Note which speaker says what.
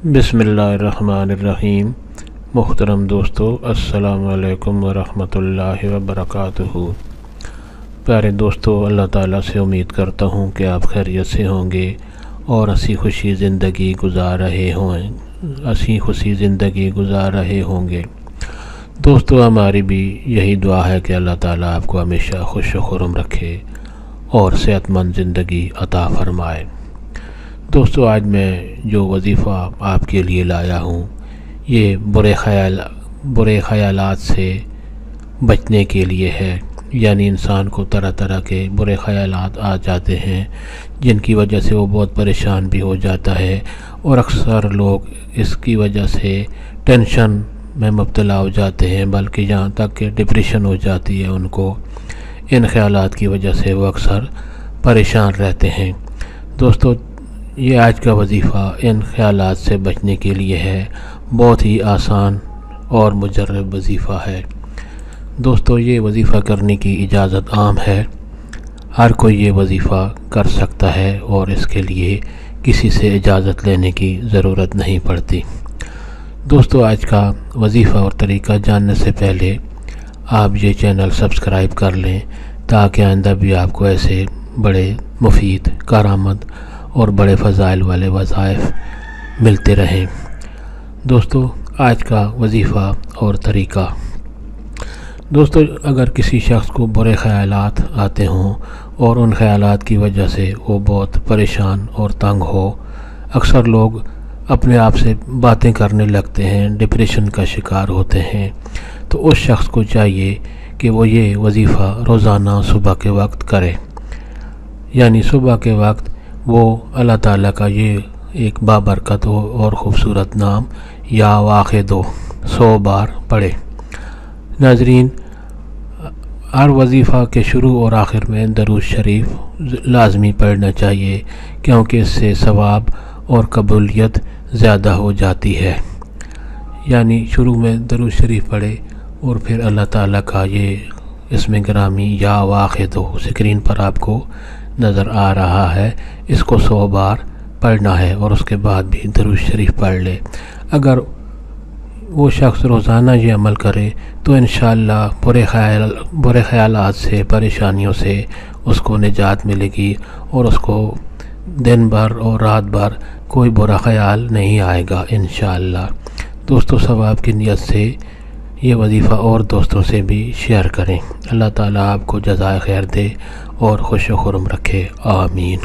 Speaker 1: बिस्मिल्लाहिर्रहमानिर्रहीम। मुहतरम दोस्तों, अस्सलामु अलैकुम वरहमतुल्लाहि वबरकातुहू। प्यारे दोस्तों, अल्लाह ताला से उम्मीद करता हूँ कि आप खैरियत से होंगे और हंसी खुशी ज़िंदगी गुजार रहे होंगे। दोस्तों, हमारी भी यही दुआ है कि अल्लाह ताला आपको हमेशा खुश व खुर्म रखे और सेहतमंद ज़िंदगी अता फ़रमाए। दोस्तों, आज मैं जो वजीफ़ा आपके लिए लाया हूँ ये बुरे ख़यालात से बचने के लिए है। यानी इंसान को तरह तरह के बुरे ख़यालात आ जाते हैं जिनकी वजह से वो बहुत परेशान भी हो जाता है और अक्सर लोग इसकी वजह से टेंशन में मुब्तला हो जाते हैं, बल्कि यहाँ तक कि डिप्रेशन हो जाती है उनको। इन ख़यालात की वजह से वो अक्सर परेशान रहते हैं। दोस्तों, ये आज का वजीफ़ा इन ख़यालात से बचने के लिए है। बहुत ही आसान और मुजर्रब वजीफ़ा है। दोस्तों, ये वजीफ़ा करने की इजाज़त आम है, हर कोई ये वजीफ़ा कर सकता है और इसके लिए किसी से इजाज़त लेने की ज़रूरत नहीं पड़ती। दोस्तों, आज का वजीफ़ा और तरीक़ा जानने से पहले आप ये चैनल सब्सक्राइब कर लें ताकि आइंदा भी आपको ऐसे बड़े मुफीद, कारामद और बड़े फ़ज़ाइल वाले वज़ाइफ मिलते रहें। दोस्तों, आज का वजीफ़ा और तरीक़ा। दोस्तों, अगर किसी शख्स को बुरे ख़यालात आते हों और उन ख़यालात की वजह से वो बहुत परेशान और तंग हो, अक्सर लोग अपने आप से बातें करने लगते हैं, डिप्रेशन का शिकार होते हैं, तो उस शख्स को चाहिए कि वो ये वजीफ़ा रोज़ाना सुबह के वक्त करे। यानी सुबह के वक्त वो अल्लाह ताला का ये एक बाबरकत हो और ख़ूबसूरत नाम या वाक़िदो 100 बार पढ़े। नाज़रीन, हर वजीफ़ा के शुरू और आखिर में दरूद शरीफ लाजमी पढ़ना चाहिए, क्योंकि इससे सवाब और कबूलियत ज़्यादा हो जाती है। यानी शुरू में दरूद शरीफ पढ़े और फिर अल्लाह ताला का ये इसमें गिरामी या वाक़िदो स्क्रीन पर आपको नज़र आ रहा है, इसको 100 बार पढ़ना है और उसके बाद भी दरूद शरीफ पढ़ ले। अगर वो शख्स रोज़ाना ये अमल करे तो इंशाअल्लाह बुरे ख़यालात से, परेशानियों से उसको निजात मिलेगी और उसको दिन भर और रात भर कोई बुरा ख़याल नहीं आएगा इंशाअल्लाह। दोस्तों, सवाब की नियत से ये वजीफ़ा और दोस्तों से भी शेयर करें। अल्लाह ताला आपको जज़ाए खैर दे और खुश व खुर्म रखे। आमीन।